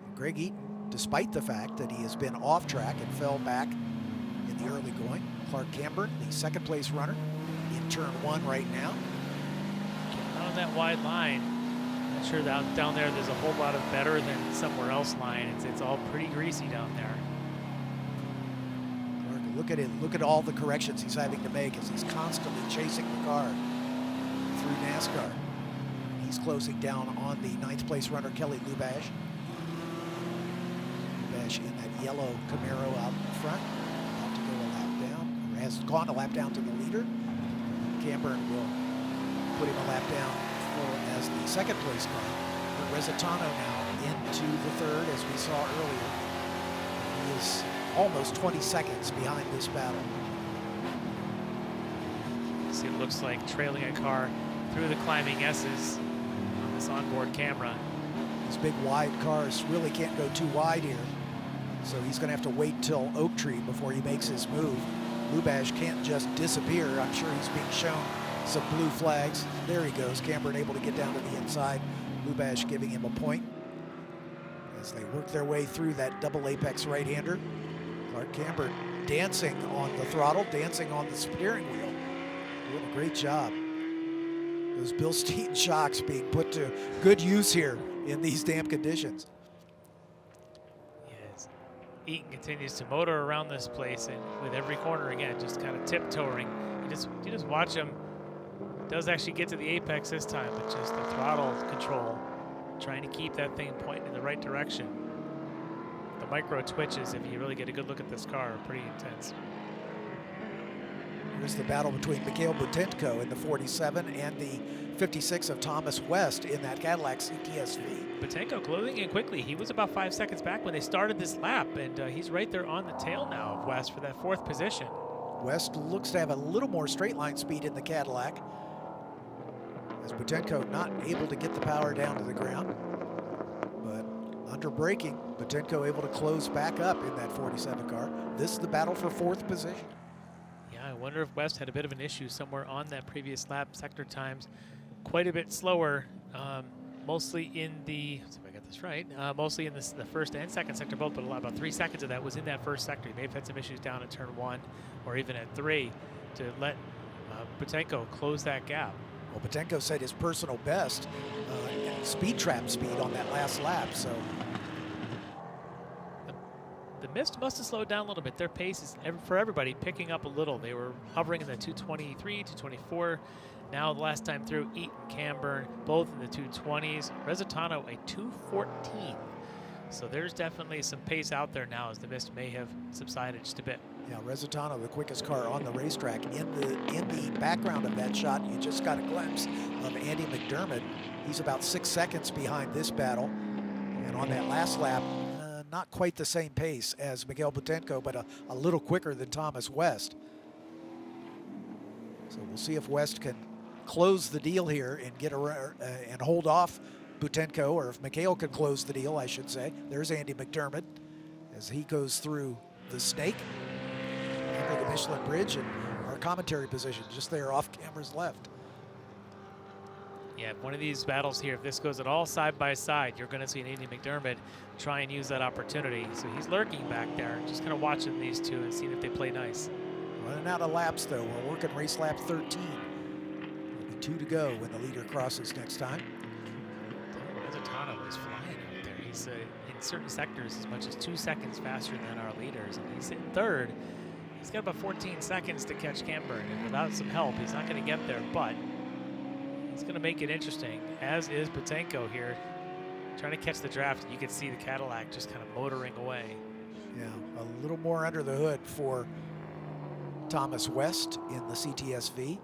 And Greg Eaton, despite the fact that he has been off track and fell back in the early going. Clark Cambern, the 2nd place runner, in turn 1 right now. Out on that wide line, not sure that down there there's a whole lot of better than somewhere else line. It's all pretty greasy down there. Clark, look at it. Look at all the corrections he's having to make as he's constantly chasing the car through NASCAR. He's closing down on the 9th place runner, Kelly Lubash. Lubash in that yellow Camaro out in front. About to go a lap down, or has gone a lap down to the leader. Cambern will put him a lap down as the 2nd place car. Rezzetano now into the 3rd, as we saw earlier. He is almost 20 seconds behind this battle. See, it looks like trailing a car through the climbing S's on this onboard camera. These big wide cars really can't go too wide here. So he's going to have to wait till Oak Tree before he makes his move. Lubash can't just disappear. I'm sure he's being shown some blue flags. There he goes. Cambern able to get down to the inside. Lubash giving him a point as they work their way through that double apex right-hander. Clark Cambern dancing on the throttle, dancing on the steering wheel. Doing a great job. Those Bilstein shocks being put to good use here in these damp conditions. Yes. Eaton continues to motor around this place, and with every corner again, just kind of tiptoeing. You just watch him. Does actually get to the apex this time, but just the throttle control, trying to keep that thing pointing in the right direction. The micro twitches, if you really get a good look at this car, are pretty intense. Here's the battle between Mikhail Butenko in the 47 and the 56 of Thomas West in that Cadillac CTSV. Butenko closing in quickly. He was about 5 seconds back when they started this lap, and he's right there on the tail now of West for that 4th position. West looks to have a little more straight line speed in the Cadillac, as Butenko not able to get the power down to the ground. But under braking, Butenko able to close back up in that 47 car. This is the battle for 4th position. Yeah, I wonder if West had a bit of an issue somewhere on that previous lap. Sector times quite a bit slower, mostly in the, let's see if I got this right, mostly in the 1st and 2nd sector both, but about 3 seconds of that was in that 1st sector. He may have had some issues down at turn 1 or even at 3 to let Butenko close that gap. Well, Butenko said his personal best speed trap speed on that last lap, so. The mist must have slowed down a little bit. Their pace is, for everybody, picking up a little. They were hovering in the 223, 224. Now, the last time through, Eaton, Cambern, both in the 220s. Rezzetano, a 214. So there's definitely some pace out there now as the mist may have subsided just a bit. Yeah, Rezzetano, the quickest car on the racetrack. In the background of that shot, you just got a glimpse of Andy McDermott. He's about 6 seconds behind this battle. And on that last lap, not quite the same pace as Miguel Butenko, but a little quicker than Thomas West. So we'll see if West can close the deal here and get and hold off Butenko, or if Mikhail can close the deal, I should say. There's Andy McDermott as he goes through the snake under the Michelin Bridge, and our commentary position just there off camera's left. Yeah, one of these battles here, if this goes at all side by side, you're going to see an Andy McDermott try and use that opportunity. So he's lurking back there, just kind of watching these two and seeing if they play nice. Running out of laps, though. We're working race lap 13. There'll be 2 to go when the leader crosses next time. Rezzetano is flying out there. He's in certain sectors as much as 2 seconds faster than our leaders, and he's in 3rd. He's got about 14 seconds to catch Cambern, and without some help, he's not going to get there, but he's going to make it interesting, as is Butenko here, trying to catch the draft. You can see the Cadillac just kind of motoring away. Yeah, a little more under the hood for Thomas West in the CTSV,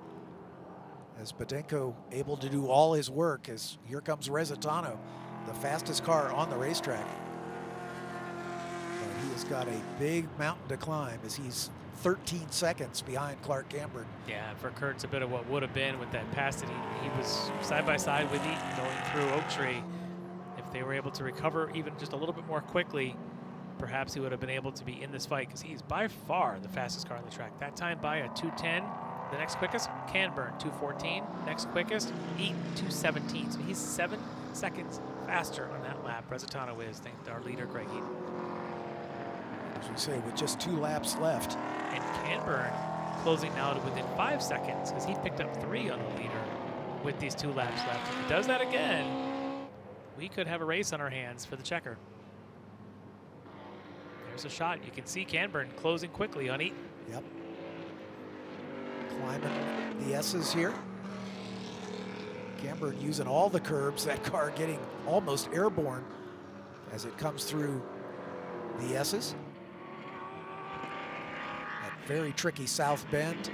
as Butenko able to do all his work, as here comes Rezzetano, the fastest car on the racetrack. But he has got a big mountain to climb as he's 13 seconds behind Clark Cambern. Yeah, for Kurt's a bit of what would have been with that pass that he was side by side with Eaton going through Oak Tree. If they were able to recover even just a little bit more quickly, perhaps he would have been able to be in this fight, because he's by far the fastest car on the track. That time by a 2:10. The next quickest, Cambern, 2:14. Next quickest, Eaton, 2:17. So he's 7 seconds faster on that lap. Rezzetano is, our leader, Greg Eaton. As we say, with just 2 laps left. And Cambern closing now to within 5 seconds, because he picked up 3 on the leader with these 2 laps left. If he does that again, we could have a race on our hands for the checker. There's a shot. You can see Cambern closing quickly on Eaton. Yep. Climbing the S's here. Cambern using all the curbs, that car getting almost airborne as it comes through the S's. That very tricky south bend.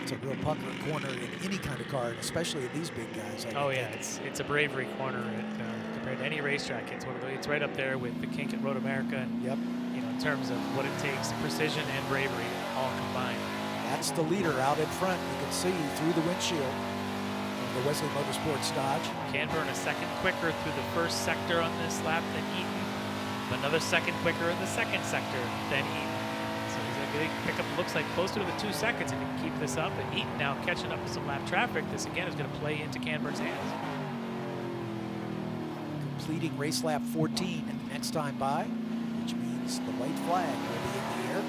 It's a real pucker corner in any kind of car, and especially these big guys. Oh yeah, it's a bravery corner compared to any racetrack. It's right up there with the kink at Road America. Yep. You know, in terms of what it takes, precision and bravery all combined. That's the leader out in front. You can see through the windshield of the Wesley Motorsports Dodge. Cambern a second quicker through the 1st sector on this lap than Eaton, but another second quicker in the 2nd sector than Eaton. So he's They pick up, looks like close to the 2 seconds if they can keep this up. And Eaton now catching up with some lap traffic. This again is going to play into Cambern's hands. Completing race lap 14 next time by, which means the white flag will be in the air.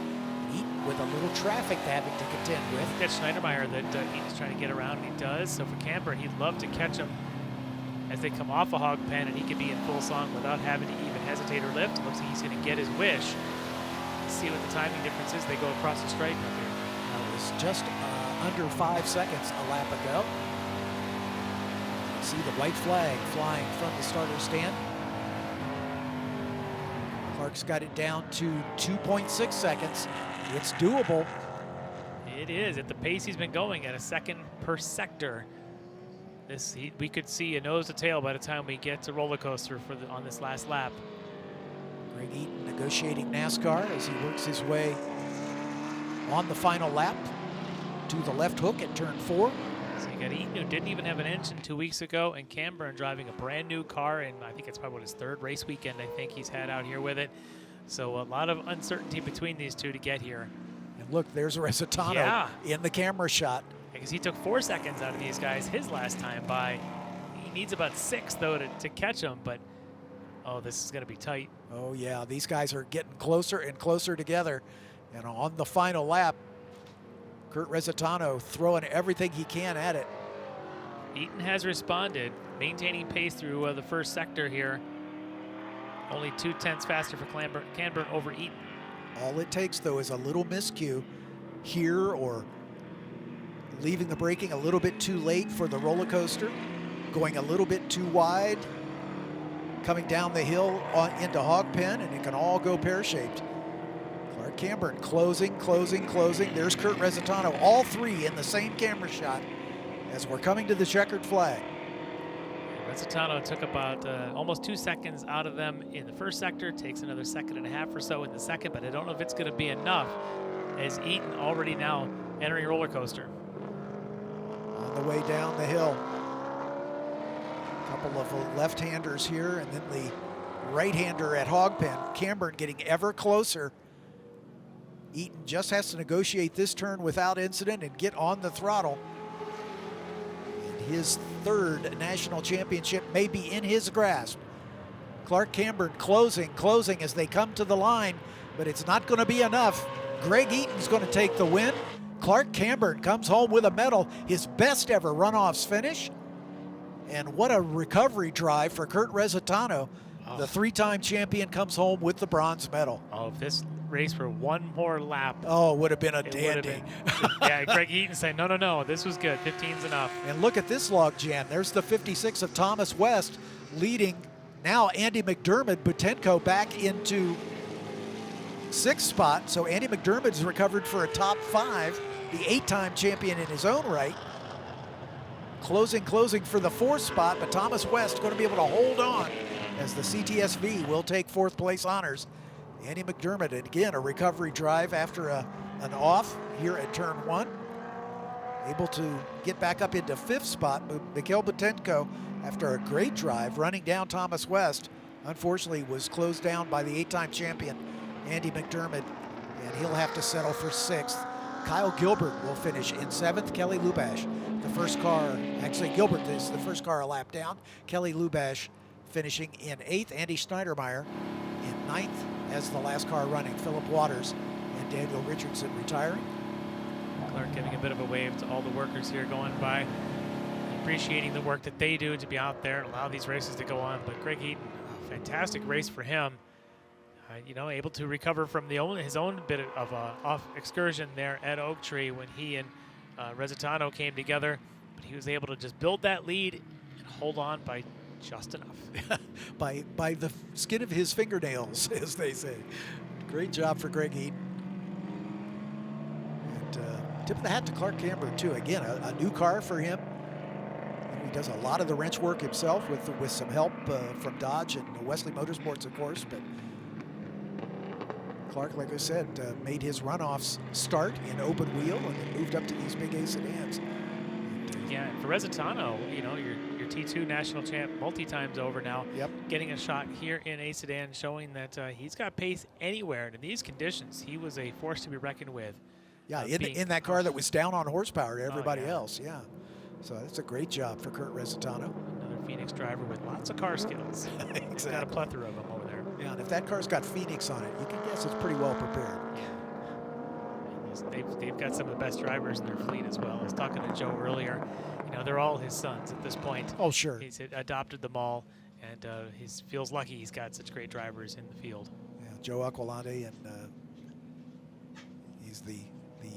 Eaton with a little traffic having to contend with. That Schneidermeyer that Eaton's trying to get around, and he does. So for Cambern, he'd love to catch him as they come off a hog pen, and he can be in full song without having to even hesitate or lift. Looks like he's going to get his wish. Let's see what the timing difference is. They go across the stripe up here. It was just under 5 seconds a lap ago. See the white flag flying from the starter stand. Clark's got it down to 2.6 seconds. It's doable. It is at the pace he's been going at a second per sector. We could see a nose to tail by the time we get to roller coaster on this last lap. Greg Eaton negotiating NASCAR as he works his way on the final lap to the left hook at turn 4. So you got Eaton, who didn't even have an engine 2 weeks ago, and Cambern driving a brand new car, and I think it's probably his 3rd race weekend I think he's had out here with it. So a lot of uncertainty between these two to get here. And look, there's Rezzetano in the camera shot. Because he took 4 seconds out of these guys his last time by. He needs about 6 though to catch them, but oh, this is going to be tight. Oh yeah, these guys are getting closer and closer together. And on the final lap, Kurt Rezzetano throwing everything he can at it. Eaton has responded, maintaining pace through the first sector here. Only 0.2 faster for Cambern over Eaton. All it takes though is a little miscue here, or leaving the braking a little bit too late for the roller coaster, going a little bit too wide, coming down the hill into hog pen, and it can all go pear-shaped. Clark Cambern closing, closing, closing. There's Kurt Rezzetano, all 3 in the same camera shot as we're coming to the checkered flag. Rezzetano took about almost 2 seconds out of them in the first sector, takes another 1.5 seconds or so in the second, but I don't know if it's going to be enough, as Eaton already now entering roller coaster. On the way down the hill. A couple of left-handers here, and then the right-hander at hogpen. Cambern getting ever closer. Eaton just has to negotiate this turn without incident and get on the throttle. And his 3rd national championship may be in his grasp. Clark Cambern closing, closing as they come to the line, but it's not going to be enough. Greg Eaton's going to take the win. Clark Cambern comes home with a medal, his best ever runoffs finish. And what a recovery drive for Kurt Rezzetano. Oh. The 3-time champion comes home with the bronze medal. Oh, if this race for one more lap. Oh, it would have been a dandy. Yeah, Greg Eaton saying, no, no, no, this was good. 15's enough. And look at this log jam. There's the 56 of Thomas West leading. Now Andy McDermott, Butenko back into 6th spot. So Andy McDermott's recovered for a top 5, the 8-time champion in his own right. Closing for the 4th spot, but Thomas West going to be able to hold on as the CTSV will take 4th place honors. Andy McDermott, again, a recovery drive after an off here at turn 1. Able to get back up into 5th spot. Mikhail Butenko, after a great drive, running down Thomas West, unfortunately was closed down by the 8-time champion, Andy McDermott, and he'll have to settle for 6th. Kyle Gilbert will finish in 7th. Kelly Lubash, the first car, actually Gilbert is the first car a lap down. Kelly Lubash finishing in 8th. Andy Schneidermeyer in 9th as the last car running. Philip Waters and Daniel Richardson retiring. Clark giving a bit of a wave to all the workers here going by, appreciating the work that they do to be out there and allow these races to go on. But Greg Eaton, a fantastic race for him. Able to recover from his own bit of off excursion there at Oak Tree when he and Rezzetano came together. But he was able to just build that lead and hold on by just enough. by the skin of his fingernails, as they say. Great job for Greg Eaton. And tip of the hat to Clark Cambern too. Again, a new car for him. He does a lot of the wrench work himself with some help from Dodge and Wesley Motorsports, of course. But Clark, like I said, made his runoffs start in open wheel and then moved up to these big A sedans. Yeah, for Rezzetano, you're your T2 national champ multi-times over now. Yep. Getting a shot here in a sedan, showing that he's got pace anywhere. And in these conditions, he was a force to be reckoned with. Yeah, in that car that was down on horsepower to everybody else. Yeah. So that's a great job for Kurt Rezzetano. Another Phoenix driver with lots of car skills. Exactly. He's got a plethora of them over there. Yeah, and if that car's got Phoenix on it, you can guess it's pretty well prepared. They've got some of the best drivers in their fleet as well. I was talking to Joe earlier. You know, they're all his sons at this point. Oh, sure. He's adopted them all, and he feels lucky he's got such great drivers in the field. Yeah, Joe Aquilante, and he's the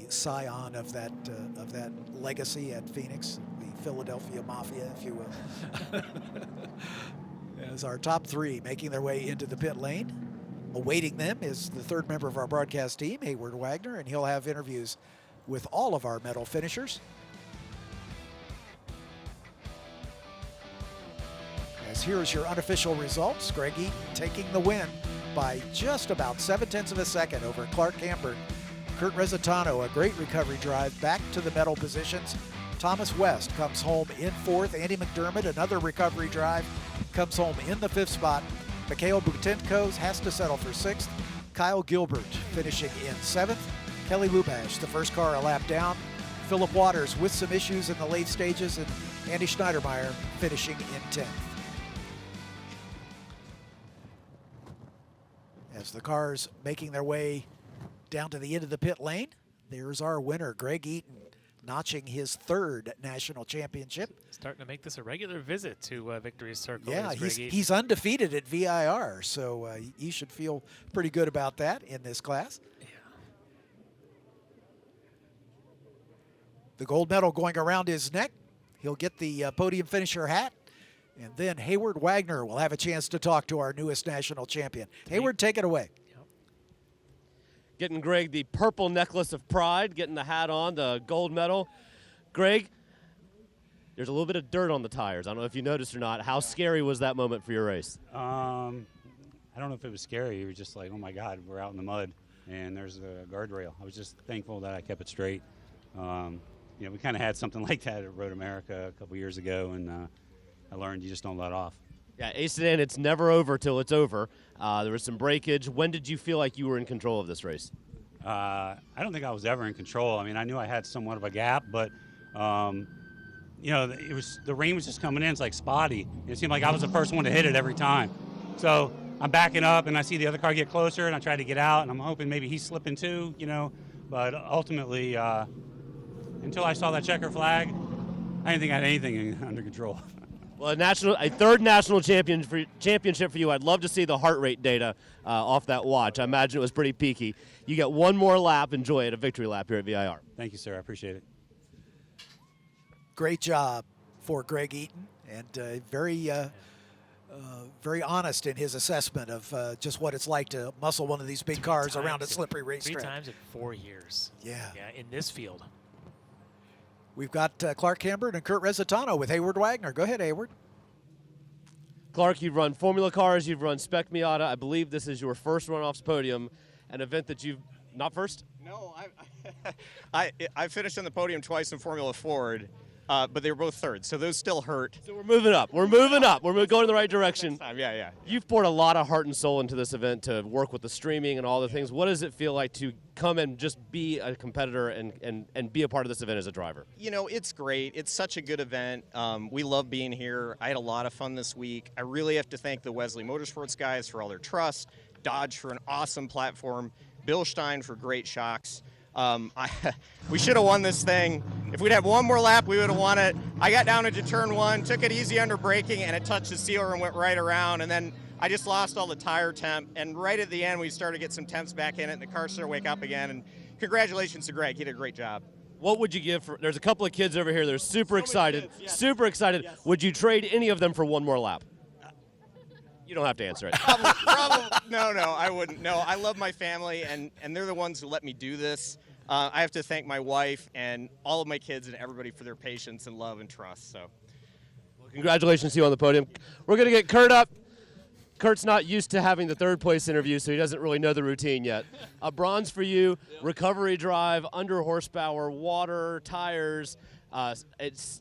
scion of that legacy at Phoenix, the Philadelphia Mafia, if you will. As our top three making their way into the pit lane. Awaiting them is the third member of our broadcast team, Hayward Wagner, and he'll have interviews with all of our medal finishers. As here's your unofficial results, Greg Eaton taking the win by just about 0.7 of a second over Clark Cambern. Kurt Rezzetano, a great recovery drive back to the medal positions. Thomas West comes home in 4th. Andy McDermott, another recovery drive, comes home in the 5th spot. Mikhail Butenko has to settle for 6th. Kyle Gilbert finishing in 7th. Kelly Lubash, the first car a lap down. Philip Waters with some issues in the late stages, and Andy Schneidermeyer finishing in 10th. As the cars making their way down to the end of the pit lane, there's our winner, Greg Eaton, notching his 3rd national championship. Starting to make this a regular visit to Victory's Circle. Yeah, he's undefeated at VIR, so you should feel pretty good about that in this class. Yeah. The gold medal going around his neck. He'll get the podium finisher hat, and then Hayward Wagner will have a chance to talk to our newest national champion. Hayward, take it away. Getting Greg the purple necklace of pride, getting the hat on, the gold medal. Greg, there's a little bit of dirt on the tires. I don't know if you noticed or not. How scary was that moment for your race? I don't know if it was scary. It was just like, oh my God, we're out in the mud and there's a guardrail. I was just thankful that I kept it straight. You know, we kind of had something like that at Road America a couple years ago, and I learned you just don't let off. Yeah, A Sedan, it's never over till it's over. There was some breakage. When did you feel like you were in control of this race? I don't think I was ever in control. I mean, I knew I had somewhat of a gap, but you know, the rain was just coming in. It's like spotty. It seemed like I was the first one to hit it every time. So I'm backing up, and I see the other car get closer, and I try to get out, and I'm hoping maybe he's slipping too, you know. But ultimately, until I saw that checker flag, I didn't think I had anything under control. Well, a third national championship for you. I'd love to see the heart rate data off that watch. I imagine it was pretty peaky. You get one more lap. Enjoy it, a victory lap here at VIR. Thank you, sir. I appreciate it. Great job for Greg Eaton, and very honest in his assessment of just what it's like to muscle one of these big cars around a slippery racetrack. 3 times in 4 years. Yeah. Yeah, in this field. We've got Clark Cambern and Kurt Rezzetano with Hayward Wagner. Go ahead, Hayward. Clark, you've run Formula Cars, you've run Spec Miata. I believe this is your first Runoffs podium, an event that you've not first? No, I finished on the podium twice in Formula Ford, but they were both thirds, so those still hurt. So we're moving up. We're moving up. We're going in the right direction. Next time. Yeah. You've poured a lot of heart and soul into this event to work with the streaming and all the things. What does it feel like to come and just be a competitor and be a part of this event as a driver? You know, it's great. It's such a good event. We love being here. I had a lot of fun this week. I really have to thank the Wesley Motorsports guys for all their trust, Dodge for an awesome platform, Bill Stein for great shocks. We should have won this thing. If we'd had one more lap, we would have won it. I got down into turn 1, took it easy under braking, and it touched the sealer and went right around. And then I just lost all the tire temp. And right at the end, we started to get some temps back in it, and the car started to wake up again. And congratulations to Greg. He did a great job. What would you give for? There's a couple of kids over here. They're super excited. Kids, yes. Super excited. Yes. Would you trade any of them for one more lap? You don't have to answer it. Probably, no, I wouldn't. No, I love my family, and they're the ones who let me do this. I have to thank my wife and all of my kids and everybody for their patience and love and trust. So, well, congratulations to you on the podium. We're going to get Kurt up. Kurt's not used to having the third place interview, so he doesn't really know the routine yet. A bronze for you, recovery drive, under horsepower, water, tires.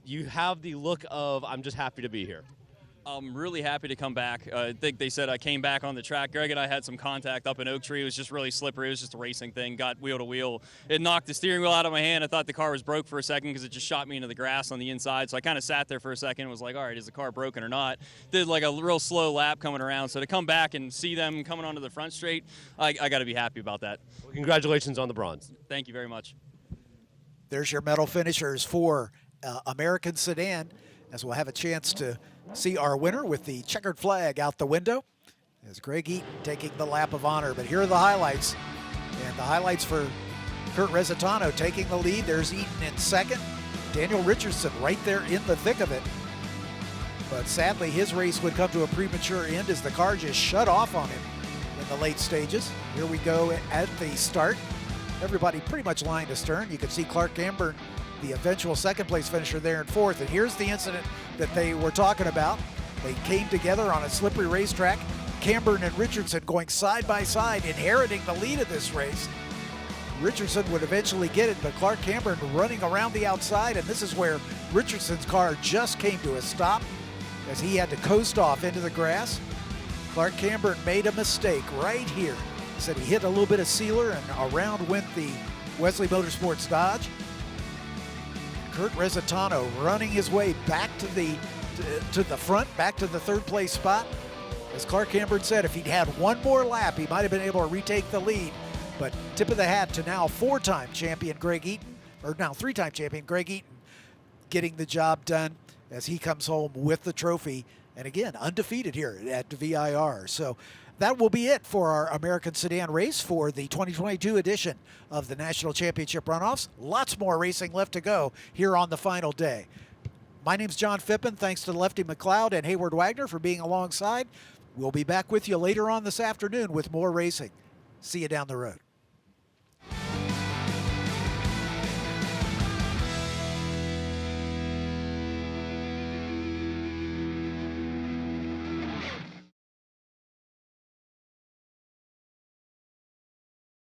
You have the look of, I'm just happy to be here. I'm really happy to come back. I think they said I came back on the track. Greg and I had some contact up in Oak Tree. It was just really slippery. It was just a racing thing. Got wheel to wheel. It knocked the steering wheel out of my hand. I thought the car was broke for a second because it just shot me into the grass on the inside. So I kind of sat there for a second and was like, all right, is the car broken or not? Did like a real slow lap coming around. So to come back and see them coming onto the front straight, I got to be happy about that. Well, congratulations on the bronze. Thank you very much. There's your medal finishers for American Sedan, as we'll have a chance to see our winner with the checkered flag out the window as Greg Eaton taking the lap of honor. But here are the highlights, and the highlights for Kurt Rezzetano taking the lead. There's Eaton in second. Daniel Richardson right there in the thick of it. But sadly, his race would come to a premature end as the car just shut off on him in the late stages. Here we go at the start. Everybody pretty much lined astern. You can see Clark Cambern, the eventual second place finisher, there in fourth. And here's the incident that they were talking about. They came together on a slippery racetrack. Cambern and Richardson going side by side, inheriting the lead of this race. Richardson would eventually get it, but Clark Cambern running around the outside, and this is where Richardson's car just came to a stop as he had to coast off into the grass. Clark Cambern made a mistake right here. He said he hit a little bit of sealer, and around went the Wesley Motorsports Dodge. Kurt Rezzetano running his way back to the front, back to the third place spot. As Clark Cambern said, if he'd had one more lap, he might have been able to retake the lead. But tip of the hat to now four-time champion Greg Eaton, or now three-time champion Greg Eaton, getting the job done as he comes home with the trophy. And again, undefeated here at VIR. So that will be it for our American Sedan race for the 2022 edition of the National Championship Runoffs. Lots more racing left to go here on the final day. My name's John Phippen. Thanks to Lefty McLeod and Hayward Wagner for being alongside. We'll be back with you later on this afternoon with more racing. See you down the road.